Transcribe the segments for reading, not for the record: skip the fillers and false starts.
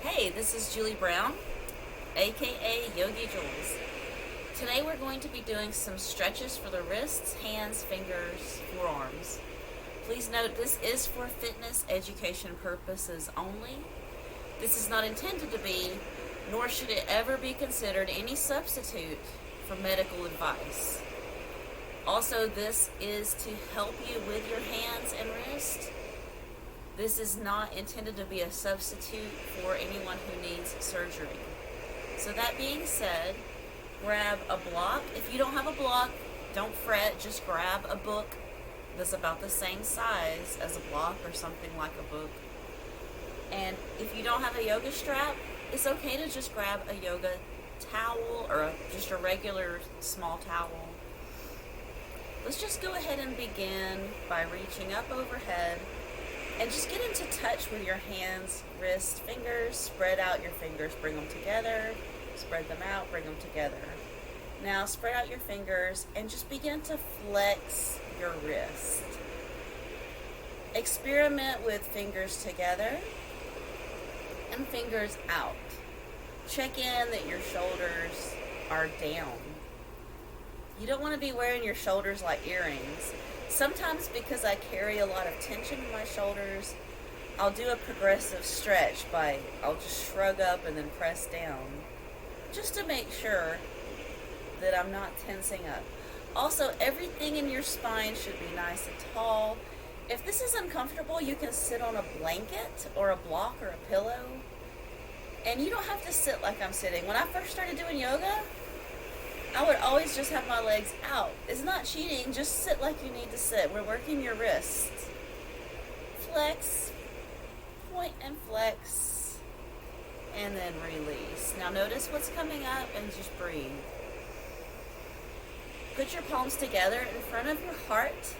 Hey, this is Julie Brown, aka Yogi Jules. Today we're going to be doing some stretches for the wrists, hands, fingers, forearms. Please note this is for fitness education purposes only. This is not intended to be, nor should it ever be considered any substitute for medical advice. Also, this is to help you with your hands and wrist. This is not intended to be a substitute for anyone who needs surgery. So that being said, grab a block. If you don't have a block, don't fret. Just grab a book that's about the same size as a block or something like a book. And if you don't have a yoga strap, it's okay to just grab a yoga towel or just a regular small towel. Let's just go ahead and begin by reaching up overhead and just get into touch with your hands, wrists, fingers. Spread out your fingers, bring them together. Spread them out, bring them together. Now spread out your fingers and just begin to flex your wrist. Experiment with fingers together and fingers out. Check in that your shoulders are down. You don't want to be wearing your shoulders like earrings. Sometimes because I carry a lot of tension in my shoulders, I'll do a progressive stretch I'll just shrug up and then press down, just to make sure that I'm not tensing up. Also, everything in your spine should be nice and tall. If this is uncomfortable, you can sit on a blanket or a block or a pillow. And you don't have to sit like I'm sitting. When I first started doing yoga, I would always just have my legs out. It's not cheating, just sit like you need to sit. We're working your wrists. Flex, point and flex, and then release. Now notice what's coming up and just breathe. Put your palms together in front of your heart,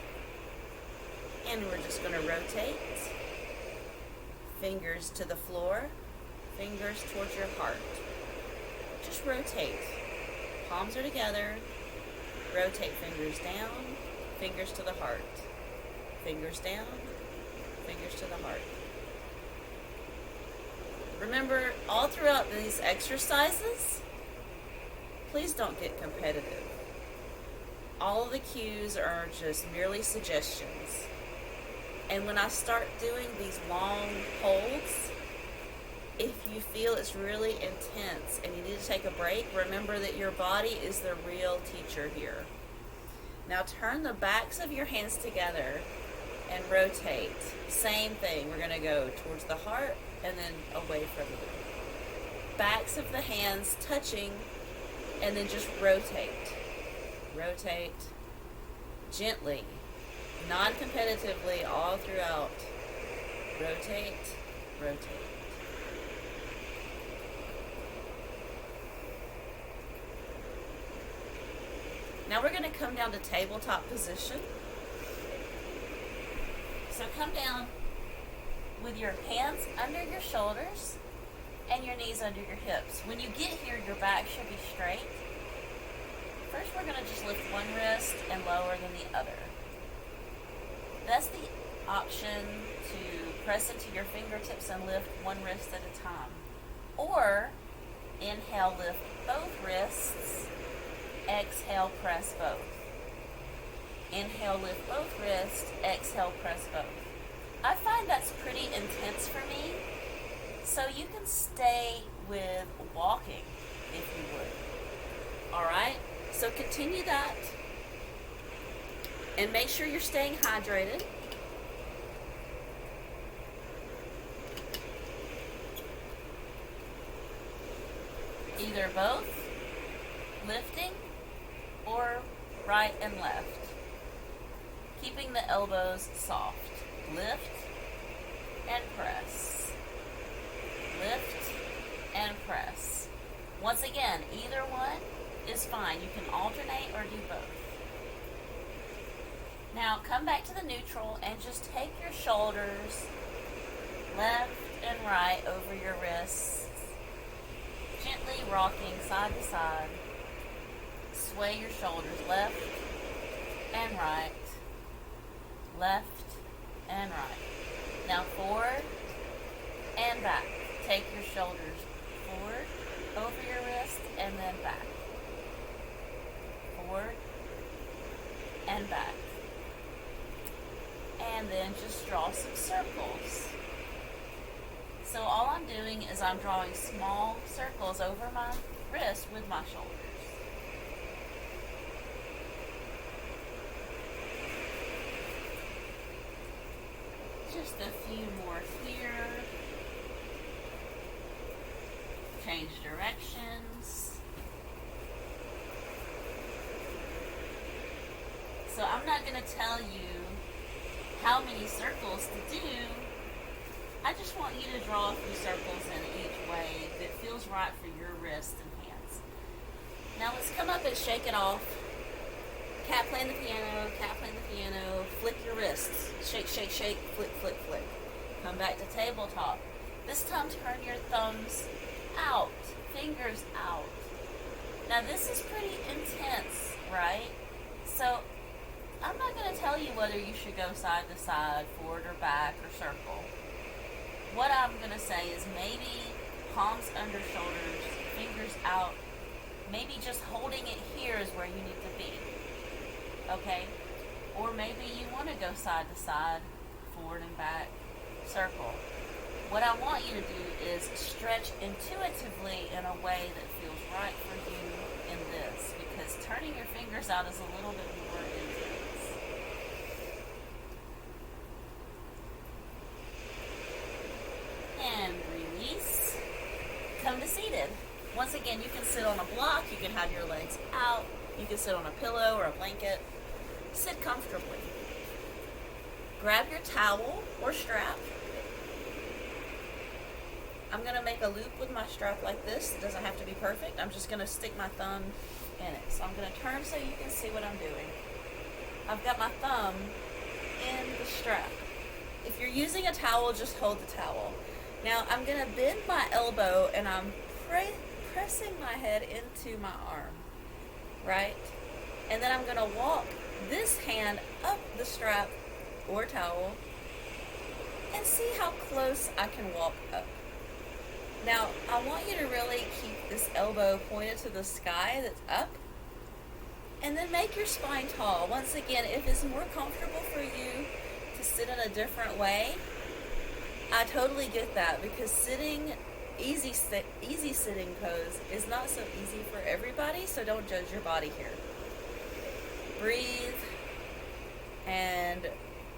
and we're just going to rotate. Fingers to the floor, fingers towards your heart. Just rotate. Palms are together. Rotate fingers down, fingers to the heart. Fingers down, fingers to the heart. Remember, all throughout these exercises, please don't get competitive. All of the cues are just merely suggestions. And when I start doing these long holds, if you feel it's really intense and you need to take a break, remember that your body is the real teacher here. Now turn the backs of your hands together and rotate. Same thing. We're going to go towards the heart and then away from you. Backs of the hands touching and then just rotate. Rotate gently, non-competitively all throughout. Rotate, rotate. Now we're going to come down to tabletop position. So come down with your hands under your shoulders and your knees under your hips. When you get here, your back should be straight. First, we're going to just lift one wrist and lower than the other. That's the option to press into your fingertips and lift one wrist at a time. Or inhale, lift both wrists. Exhale, press both. Inhale, lift both wrists. Exhale, press both. I find that's pretty intense for me, so you can stay with walking if you would. Alright, so continue that and make sure you're staying hydrated. Either both, lifting, or right and left. Keeping the elbows soft. Lift and press. Lift and press. Once again, either one is fine. You can alternate or do both. Now come back to the neutral and just take your shoulders left and right over your wrists. Gently rocking side to side. Sway your shoulders left and right, left and right. Now forward and back. Take your shoulders forward, over your wrist, and then back. Forward and back. And then just draw some circles. So all I'm doing is I'm drawing small circles over my wrist with my shoulders. Just a few more here. Change directions. So I'm not going to tell you how many circles to do. I just want you to draw a few circles in each way that feels right for your wrists and hands. Now let's come up and shake it off. Cat playing the piano, cat playing the piano. Flick your wrists. Shake, shake, shake, flick, flick, flick. Come back to tabletop. This time turn your thumbs out, fingers out. Now this is pretty intense, right? So I'm not going to tell you whether you should go side to side, forward or back, or circle. What I'm going to say is maybe palms under shoulders, fingers out. Maybe just holding it here is where you need to be. Okay? Or maybe you want to go side to side, forward and back, circle. What I want you to do is stretch intuitively in a way that feels right for you in this, because turning your fingers out is a little bit more intense. And release. Come to seated. Once again, you can sit on a block, you can have your legs out, you can sit on a pillow or a blanket. Sit comfortably. Grab your towel or strap. I'm going to make a loop with my strap like this. It doesn't have to be perfect. I'm just going to stick my thumb in it. So I'm going to turn so you can see what I'm doing. I've got my thumb in the strap. If you're using a towel, just hold the towel. Now I'm going to bend my elbow and I'm pressing my head into my arm, right? And then I'm going to walk this hand up the strap or towel and see how close I can walk up. Now, I want you to really keep this elbow pointed to the sky that's up, and then make your spine tall. Once again, if it's more comfortable for you to sit in a different way, I totally get that, because sitting, easy sitting pose is not so easy for everybody, so don't judge your body here. Breathe, and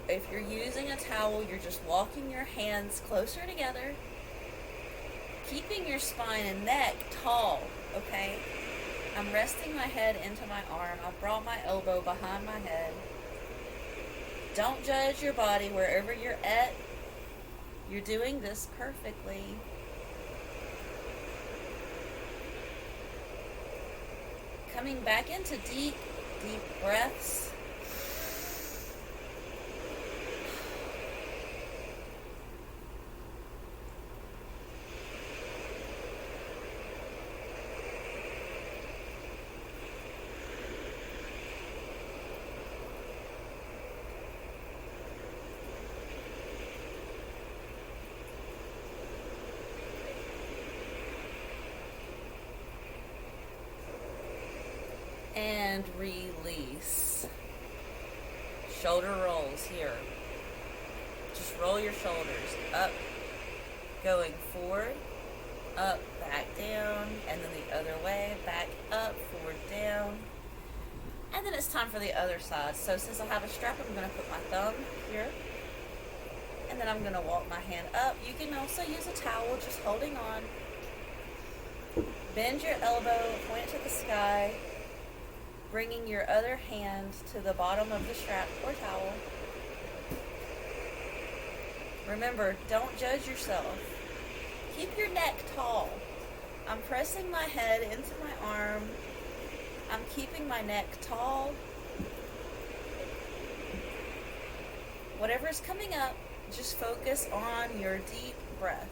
if you're using a towel, you're just walking your hands closer together, keeping your spine and neck tall, okay? I'm resting my head into my arm. I brought my elbow behind my head. Don't judge your body wherever you're at. You're doing this perfectly. Coming back into deep, deep breaths. And release. Shoulder rolls here. Just roll your shoulders up, going forward, up, back, down, and then the other way, back, up, forward, down. And then it's time for the other side. So since I have a strap, I'm going to put my thumb here, and then I'm going to walk my hand up. You can also use a towel, just holding on. Bend your elbow, point it to the sky, bringing your other hand to the bottom of the strap or towel. Remember, don't judge yourself. Keep your neck tall. I'm pressing my head into my arm. I'm keeping my neck tall. Whatever's coming up, just focus on your deep breath.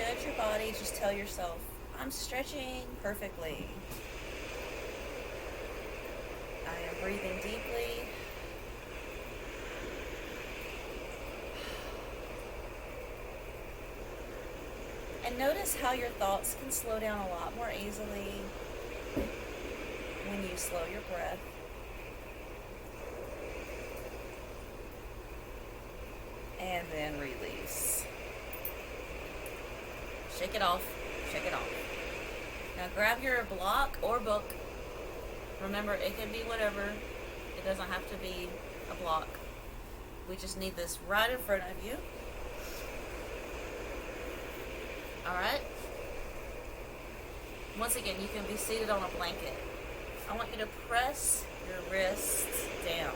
judge your body, just tell yourself, I'm stretching perfectly. I am breathing deeply. And notice how your thoughts can slow down a lot more easily when you slow your breath. And then release. Shake it off. Shake it off. Now grab your block or book. Remember, it can be whatever. It doesn't have to be a block. We just need this right in front of you. Alright? Once again, you can be seated on a blanket. I want you to press your wrists down.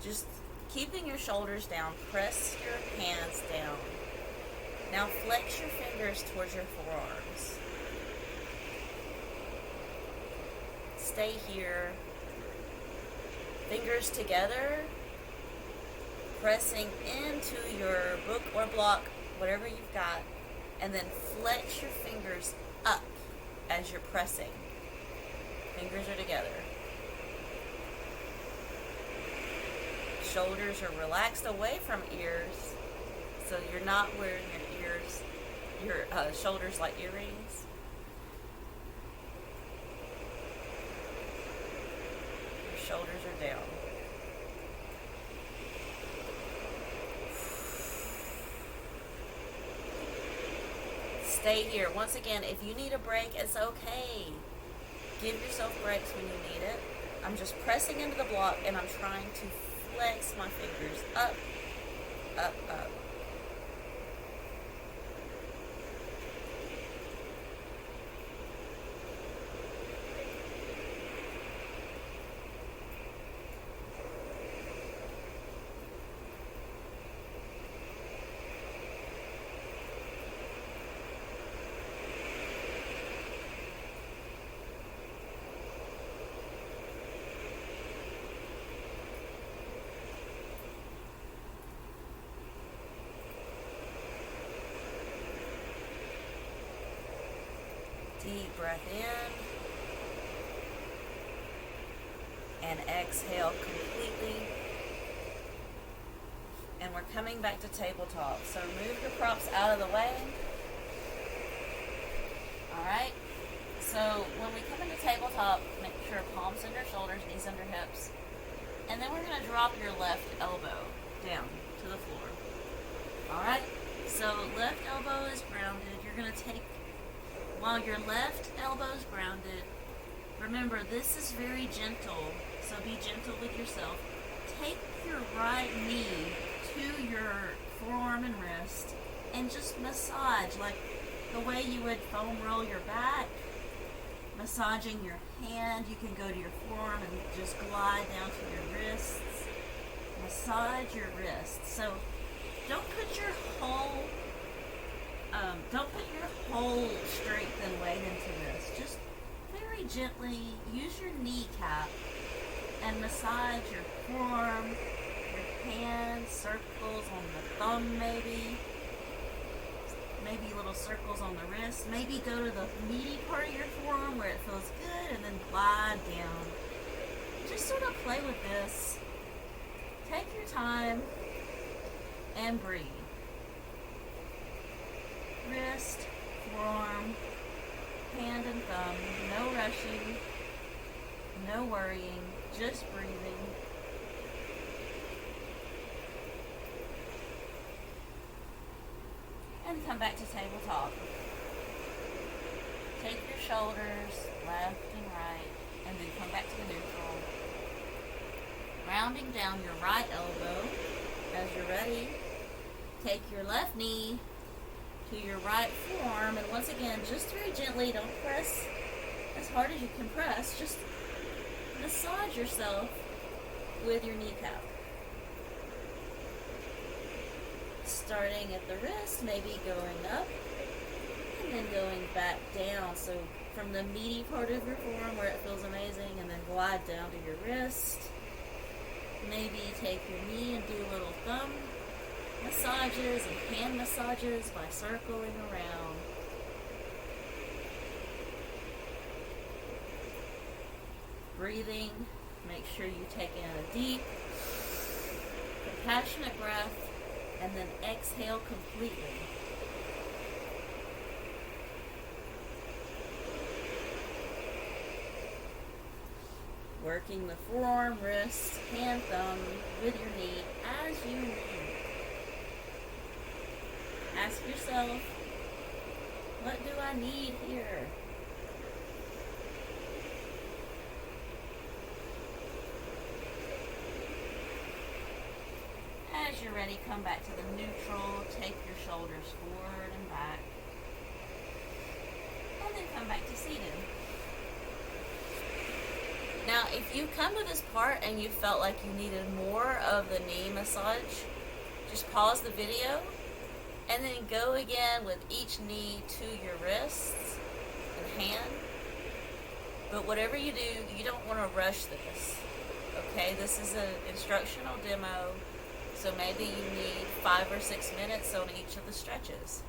Just keeping your shoulders down, press your hands down. Now flex your fingers towards your forearms. Stay here. Fingers together, pressing into your book or block, whatever you've got, and then flex your fingers up as you're pressing. Fingers are together. Shoulders are relaxed away from ears, so you're not wearing your shoulders like earrings. Your shoulders are down. Stay here. Once again, if you need a break, it's okay. Give yourself breaks when you need it. I'm just pressing into the block and I'm trying to flex my fingers up, up, up. Deep breath in and exhale completely. And we're coming back to tabletop. So move your props out of the way. Alright. So when we come into tabletop, make sure palms under shoulders, knees under hips. And then we're going to drop your left elbow down to the floor. Alright. So left elbow is grounded. You're going to take, while your left elbow is grounded, remember this is very gentle, so be gentle with yourself. Take your right knee to your forearm and wrist and just massage like the way you would foam roll your back. Massaging your hand, you can go to your forearm and just glide down to your wrists. Massage your wrists. So don't put your whole strength and weight into this. Just very gently use your kneecap and massage your forearm, your hand, circles on the thumb maybe little circles on the wrist. Maybe go to the meaty part of your forearm where it feels good and then glide down. Just sort of play with this. Take your time and breathe. Wrist, forearm, hand and thumb, no rushing, no worrying, just breathing. And come back to tabletop. Take your shoulders left and right, and then come back to the neutral. Rounding down your right elbow as you're ready. Take your left knee to your right forearm, and once again, just very gently, don't press as hard as you can press, just massage yourself with your kneecap. Starting at the wrist, maybe going up, and then going back down, so from the meaty part of your forearm where it feels amazing, and then glide down to your wrist. Maybe take your knee and do a little thumb massages and hand massages by circling around. Breathing, make sure you take in a deep, compassionate breath and then exhale completely. Working the forearm, wrist, hand, thumb with your knee as you need. Ask yourself, what do I need here? As you're ready, come back to the neutral, take your shoulders forward and back, and then come back to seated. Now, if you come to this part and you felt like you needed more of the knee massage, just pause the video and then go again with each knee to your wrists and hand. But whatever you do, you don't want to rush this. Okay, this is an instructional demo, so maybe you need 5 or 6 minutes on each of the stretches.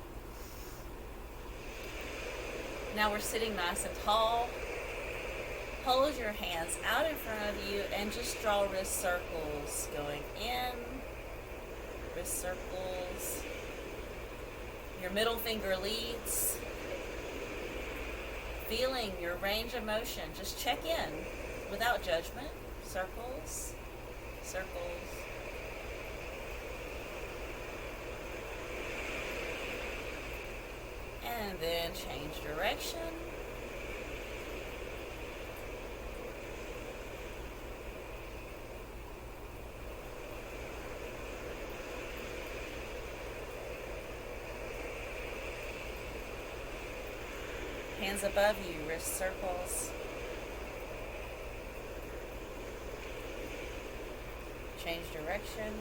Now we're sitting nice and tall. Hold your hands out in front of you and just draw wrist circles going in, wrist circles. Your middle finger leads. Feeling your range of motion. Just check in without judgment. Circles, circles. And then change direction. Hands above you, wrist circles. Change direction.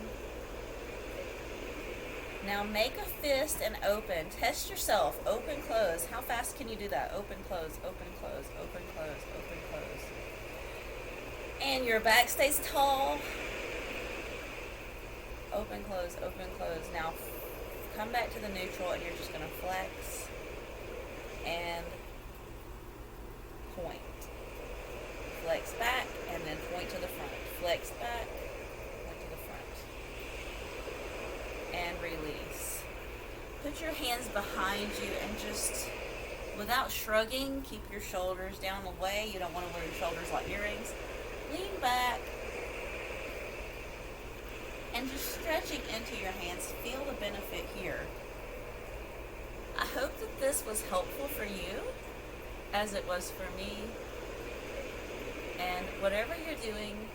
Now make a fist and open. Test yourself. Open, close. How fast can you do that? Open, close, open, close, open, close, open, close. And your back stays tall. Open, close, open, close. Now come back to the neutral and you're just going to flex and point. Flex back and then point to the front. Flex back, point to the front. And release. Put your hands behind you and just, without shrugging, keep your shoulders down away. You don't want to wear your shoulders like earrings. Lean back. And just stretching into your hands. Feel the benefit here. I hope that this was helpful for you, as it was for me. And whatever you're doing,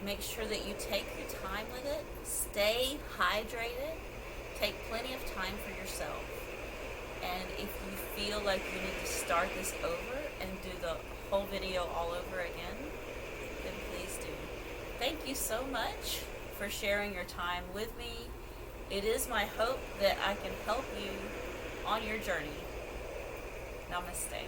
make sure that you take your time with it. Stay hydrated. Take plenty of time for yourself. And if you feel like you need to start this over and do the whole video all over again, then please do. Thank you so much for sharing your time with me. It is my hope that I can help you on your journey. Namaste.